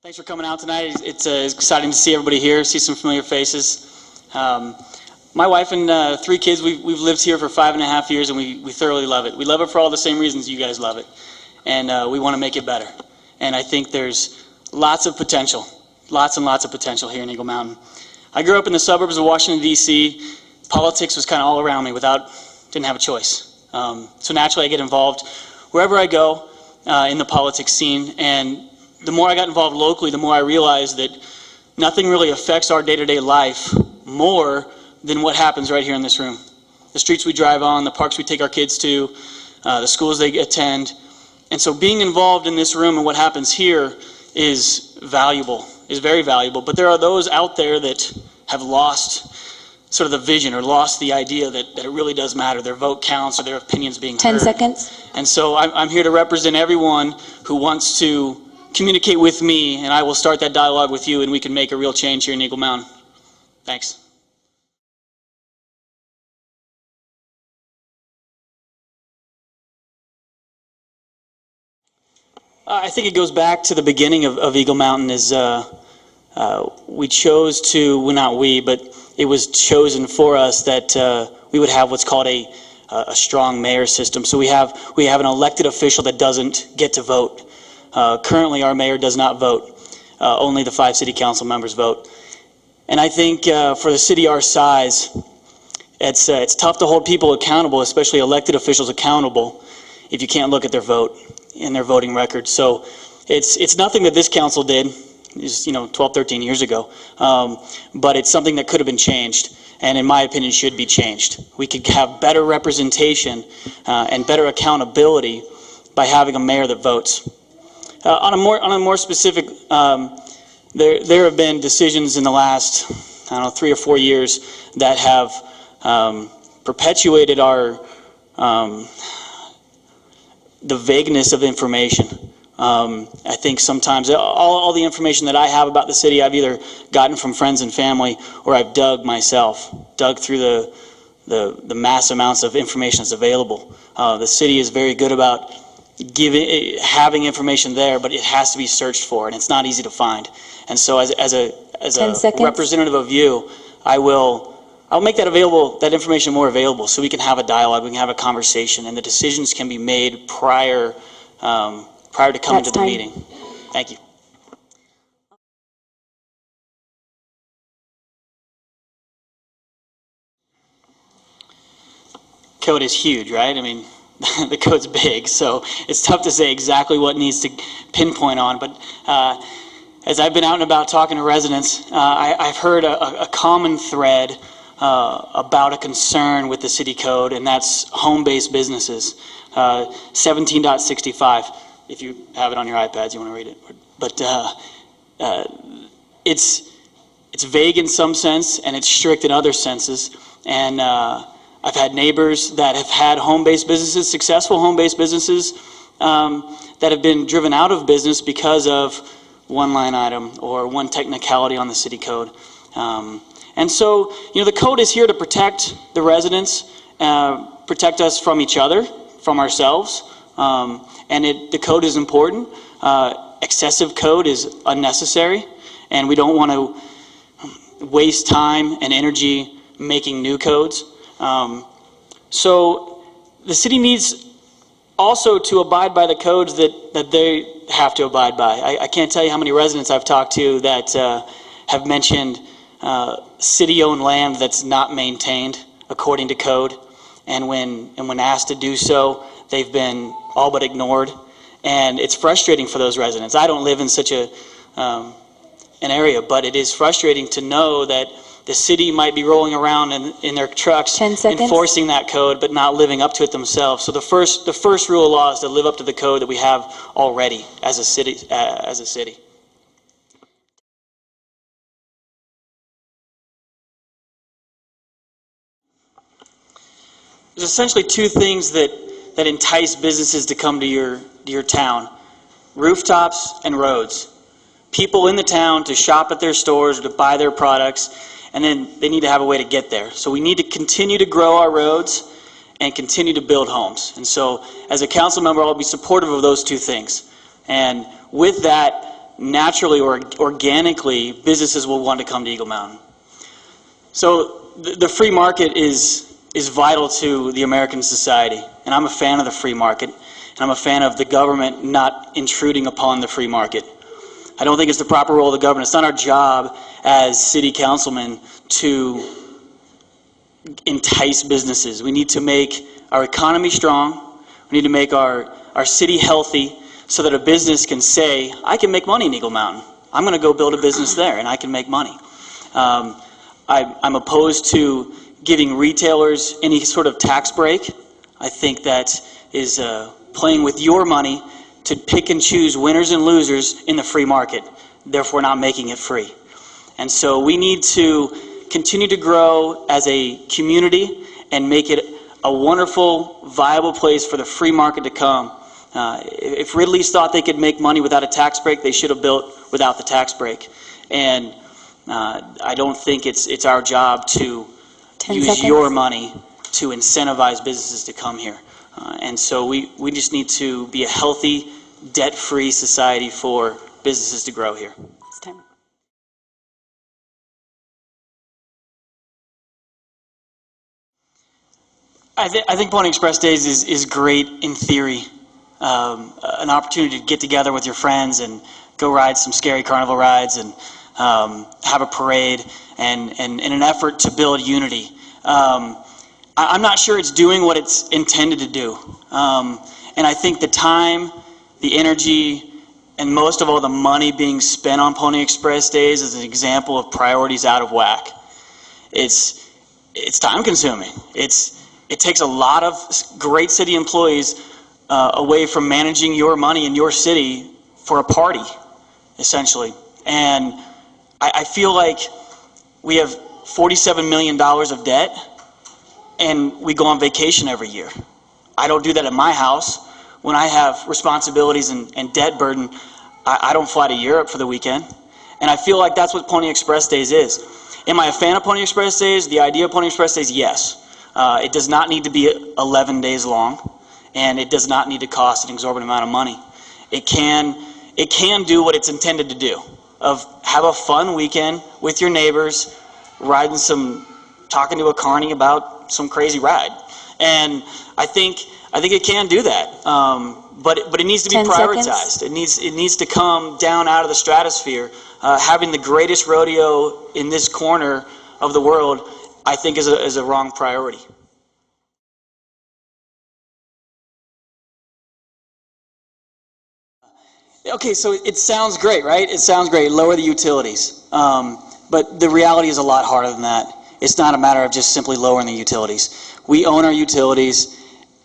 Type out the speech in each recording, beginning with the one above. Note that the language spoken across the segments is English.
Thanks for coming out tonight. It's exciting to see everybody here, see some familiar faces. My wife and 3 kids, we've lived here for 5.5 years, and we thoroughly love it. We love it for all the same reasons you guys love it, and we want to make it better. And I think there's lots of potential, lots and lots of potential here in Eagle Mountain. I grew up in the suburbs of Washington, D.C. Politics was kind of all around me didn't have a choice. So naturally I get involved wherever I go in the politics scene, and the more I got involved locally, the more I realized that nothing really affects our day-to-day life more than what happens right here in this room. The streets we drive on, the parks we take our kids to, the schools they attend. And so being involved in this room and what happens here is valuable, is very valuable. But there are those out there that have lost sort of the vision or lost the idea that it really does matter. Their vote counts or their opinions being heard. 10 seconds. And so I'm here to represent everyone who wants to communicate with me, and I will start that dialogue with you, and we can make a real change here in Eagle Mountain. Thanks. I think it goes back to the beginning of Eagle Mountain. We chose to, well, not we, but it was chosen for us that we would have what's called a strong mayor system. So we have an elected official that doesn't get to vote. Currently, our mayor does not vote. Only the 5 city council members vote. And I think for the city our size, it's tough to hold people accountable, especially elected officials accountable, if you can't look at their vote and their voting record. So it's nothing that this council did, 12, 13 years ago, but it's something that could have been changed, and in my opinion should be changed. We could have better representation and better accountability by having a mayor that votes. On a more specific, there have been decisions in the last, 3 or 4 years that have perpetuated the vagueness of information. I think sometimes all the information that I have about the city I've either gotten from friends and family, or I've dug through the mass amounts of information that's available. The city is very good about having information there, but it has to be searched for, and it's not easy to find. And so as a representative of you, I'll make that information more available, so we can have a dialogue, we can have a conversation, and the decisions can be made prior to coming to the meeting. Thank you. Code is huge, right? I mean, the code's big, so it's tough to say exactly what needs to pinpoint on. But as I've been out and about talking to residents, I've heard a common thread about a concern with the city code, and that's home-based businesses. 17.65. If you have it on your iPads, you want to read it. But it's vague in some sense, and it's strict in other senses. And I've had neighbors that have had home-based businesses, successful home-based businesses, that have been driven out of business because of one line item or one technicality on the city code. And so, the code is here to protect the residents, protect us from each other, from ourselves, and the code is important. Excessive code is unnecessary, and we don't want to waste time and energy making new codes. So the city needs also to abide by the codes that they have to abide by. I can't tell you how many residents I've talked to that have mentioned city-owned land that's not maintained according to code, and when asked to do so, they've been all but ignored, and it's frustrating for those residents. I don't live in such an area, but it is frustrating to know that the city might be rolling around in their trucks enforcing that code, but not living up to it themselves. So the first rule of law is to live up to the code that we have already as a city. There's essentially 2 things that entice businesses to come to your town: rooftops and roads. People in the town to shop at their stores or to buy their products, and then they need to have a way to get there. So we need to continue to grow our roads and continue to build homes. And so as a council member, I'll be supportive of those 2 things. And with that, naturally or organically, businesses will want to come to Eagle Mountain. So the free market is vital to the American society, and I'm a fan of the free market, and I'm a fan of the government not intruding upon the free market. I don't think it's the proper role of the government. It's not our job as city councilmen to entice businesses. We need to make our economy strong. We need to make our city healthy so that a business can say, I can make money in Eagle Mountain. I'm going to go build a business there and I can make money. I'm opposed to giving retailers any sort of tax break. I think that is playing with your money to pick and choose winners and losers in the free market, therefore not making it free. And so we need to continue to grow as a community and make it a wonderful, viable place for the free market to come. If Ridley's thought they could make money without a tax break, they should have built without the tax break. And I don't think it's our job to use your money to incentivize businesses to come here. And so we just need to be a healthy, debt-free society for businesses to grow here. It's time. I think Pony Express Days is great in theory. An opportunity to get together with your friends and go ride some scary carnival rides and have a parade and in an effort to build unity. I'm not sure it's doing what it's intended to do. And I think the time, the energy, and most of all the money being spent on Pony Express Days is an example of priorities out of whack. It's time consuming. It takes a lot of great city employees away from managing your money in your city for a party, essentially. And I feel like we have $47 million of debt, and we go on vacation every year. I don't do that at my house. When I have responsibilities and debt burden, I don't fly to Europe for the weekend. And I feel like that's what Pony Express Days is. Am I a fan of Pony Express Days? The idea of Pony Express Days, yes. It does not need to be 11 days long, and it does not need to cost an exorbitant amount of money. It can do what it's intended to do, of have a fun weekend with your neighbors, talking to a carny about some crazy ride. And I think it can do that. But it needs to be 10 prioritized. seconds. It needs to come down out of the stratosphere. Having the greatest rodeo in this corner of the world, I think, is a wrong priority. Okay, so it sounds great, right? It sounds great. Lower the utilities. But the reality is a lot harder than that. It's not a matter of just simply lowering the utilities. We own our utilities,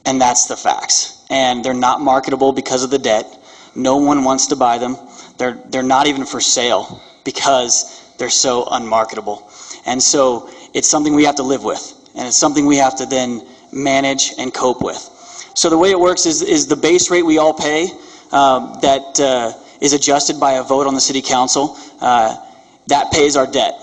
and that's the facts. And they're not marketable because of the debt. No one wants to buy them. They're not even for sale because they're so unmarketable. And so it's something we have to live with, and it's something we have to then manage and cope with. So the way it works is the base rate we all pay that is adjusted by a vote on the city council, that pays our debt.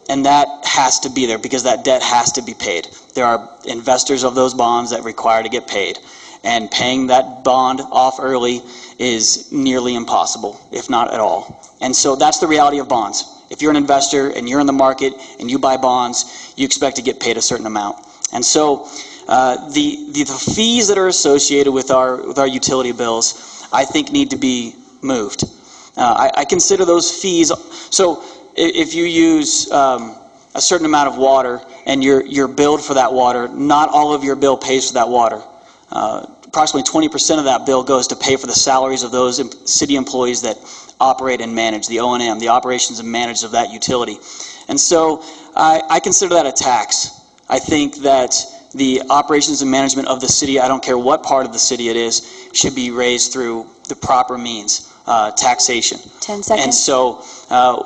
And that has to be there because that debt has to be paid. There are investors of those bonds that require to get paid. And paying that bond off early is nearly impossible, if not at all. And so that's the reality of bonds. If you're an investor and you're in the market and you buy bonds, you expect to get paid a certain amount. And so the fees that are associated with our utility bills, I think, need to be moved. I consider those fees. So if you use a certain amount of water and you're billed for that water, not all of your bill pays for that water. Approximately 20% of that bill goes to pay for the salaries of those city employees that operate and manage, the O&M, the operations and manage of that utility. And so I consider that a tax. I think that the operations and management of the city, I don't care what part of the city it is, should be raised through the proper means, taxation. 10 seconds. And so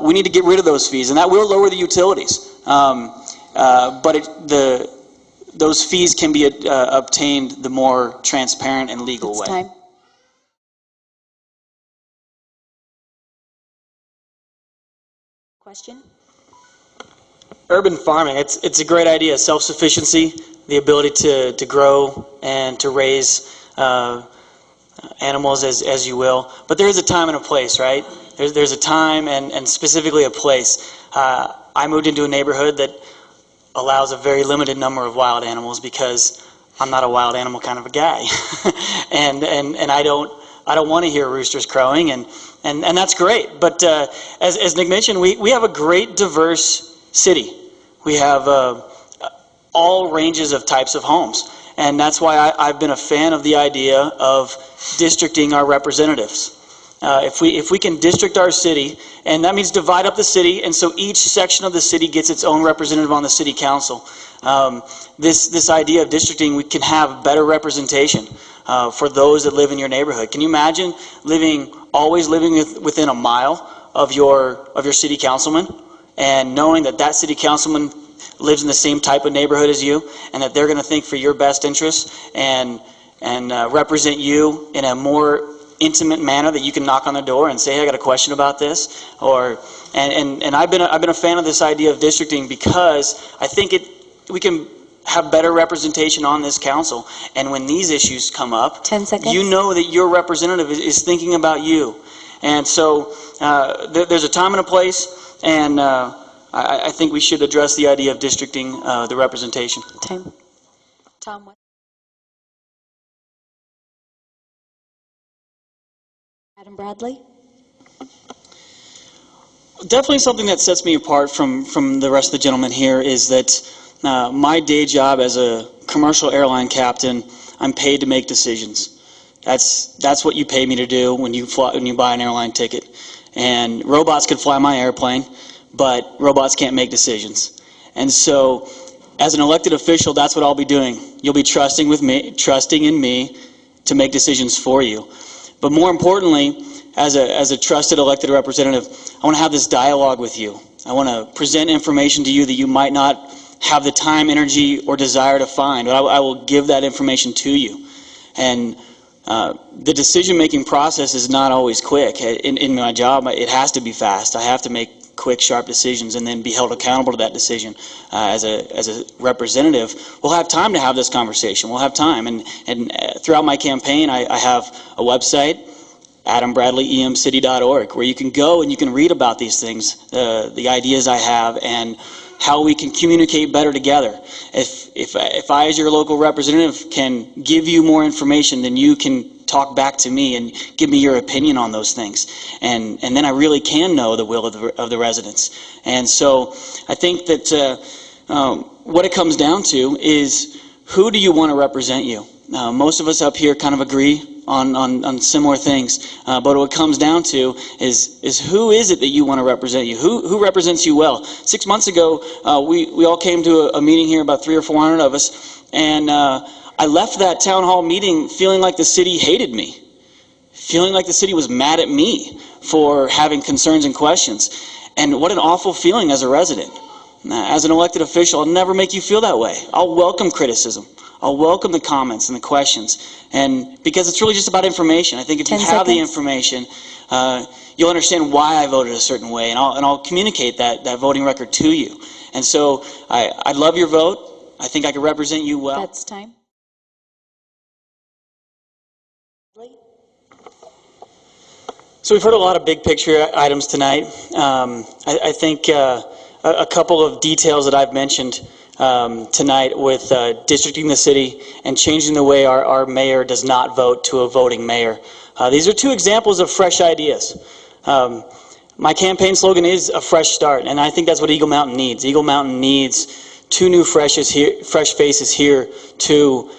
we need to get rid of those fees, and that will lower the utilities. But those fees can be obtained the more transparent and legal way. Time. Question? Urban farming, it's a great idea. Self-sufficiency, the ability to grow and to raise animals as you will. But there is a time and a place, right? there's a time and specifically a place. I moved into a neighborhood that allows a very limited number of wild animals because I'm not a wild animal kind of a guy, and I don't want to hear roosters crowing, and that's great. But as Nick mentioned, we have a great diverse city. We have all ranges of types of homes, and that's why I've been a fan of the idea of districting our representatives. If we can district our city, and that means divide up the city, and so each section of the city gets its own representative on the city council. This idea of districting, we can have better representation for those that live in your neighborhood. Can you imagine always living within a mile of your city councilman, and knowing that city councilman lives in the same type of neighborhood as you, and that they're going to think for your best interests and represent you in a more intimate manner, that you can knock on the door and say, hey, I got a question about this, and I've been a fan of this idea of districting because I think we can have better representation on this council, and when these issues come up, 10 seconds. You know that your representative is thinking about you, and so there's a time and a place, and I think we should address the idea of districting the representation. Time. Tom, what? Adam Bradley. Definitely something that sets me apart from the rest of the gentlemen here is that my day job as a commercial airline captain, I'm paid to make decisions. That's what you pay me to do when you buy an airline ticket. And robots can fly my airplane, but robots can't make decisions. And so, as an elected official, that's what I'll be doing. You'll be trusting in me to make decisions for you. But more importantly, as a trusted elected representative, I want to have this dialogue with you. I want to present information to you that you might not have the time, energy, or desire to find, but I will give that information to you. And the decision-making process is not always quick. In my job, it has to be fast. I have to make quick, sharp decisions and then be held accountable to that decision. As a representative, we'll have time to have this conversation. We'll have time. And throughout my campaign, I have a website, AdamBradleyEMCity.org, where you can go and you can read about these things, the ideas I have, and how we can communicate better together. If I, as your local representative, can give you more information, then you can talk back to me and give me your opinion on those things, and then I really can know the will of the residents. And so I think that what it comes down to is, who do you want to represent you? Most of us up here kind of agree on similar things, but what it comes down to is who is it that you want to represent you? Who represents you well? 6 months ago, we all came to a meeting here, about 300 or 400 of us, and I left that town hall meeting feeling like the city hated me, feeling like the city was mad at me for having concerns and questions. And what an awful feeling as a resident. As an elected official, I'll never make you feel that way. I'll welcome criticism. I'll welcome the comments and the questions, and because it's really just about information. I think if you have the information, you'll understand why I voted a certain way, and I'll communicate that voting record to you. And so I love your vote. I think I can represent you well. That's time. So we've heard a lot of big picture items tonight. I think a couple of details that I've mentioned tonight with districting the city and changing the way our mayor does not vote to a voting mayor. These are two examples of fresh ideas. My campaign slogan is a fresh start, and I think that's what Eagle Mountain needs. Eagle Mountain needs two new fresh faces here to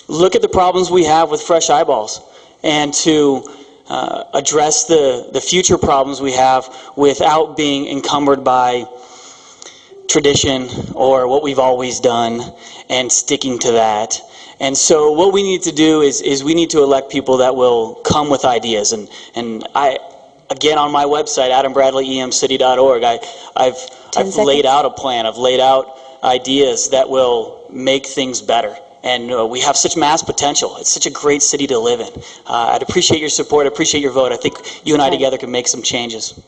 look at the problems we have with fresh eyeballs, and to address the future problems we have without being encumbered by tradition or what we've always done and sticking to that. And so what we need to do is we need to elect people that will come with ideas. And I, again, on my website, AdamBradleyEMCity.org, I've laid out a plan. I've laid out ideas that will make things better. And we have such mass potential. It's such a great city to live in. I'd appreciate your support. I appreciate your vote. I think you and I together can make some changes.